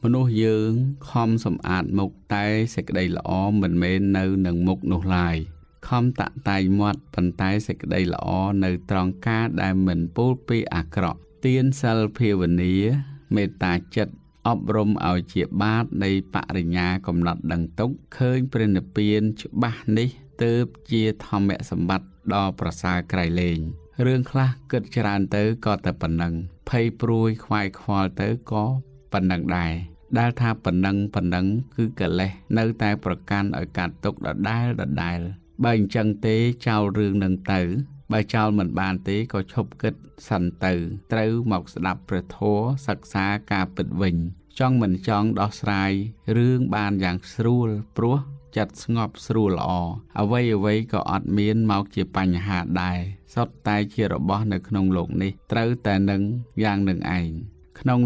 មនុស្សយើងខំសម្អាតមុខតែសេចក្តីល្អមិនមែននៅនឹងមុខនោះឡើយខំតាក់តែងមាត់ប៉ុន្តែសេចក្តីល្អនៅត្រង់ការដែលមិនពោលពីអាក្រក់ទានសិលភាវនាមេត្តាចិត្តអប់រំឲ្យជាបាតនៃបរិញ្ញាកំណត់ដឹងទុកឃើញព្រះនិព្វានច្បាស់នេះទើបជាធម្មសម្បត្តិដ៏ប្រសើរក្រៃលែងរឿងខ្លះគិតច្រើនទៅក៏តែប៉ុណ្ណឹងភ័យព្រួយខ្វាយខ្វល់ទៅក៏ប៉ុណ្ណឹងដែរដែលថាប៉ុណ្ណឹងគឺកិលេសនៅតែប្រកាន់ឲ្យកាត់ទុកដដែលបើអញ្ចឹងទេចោលរឿងនឹងទៅបើចោលមិនបានទេក៏ឈប់គិតសិនទៅត្រូវមកស្ដាប់ព្រះធម៌សិក្សាការពិតវិញចង់មិនចង់ដោះស្រាយរឿងបានយ៉ាងស្រួលព្រោះចិត្តស្ងប់ស្រួលល្អអ្វីក៏អត់មានមកជាបញ្ហាដែរសុទ្ធតែជារបស់នៅក្នុងโลกនេះត្រូវតែនឹងយ៉ាងនឹងឯងក្នុង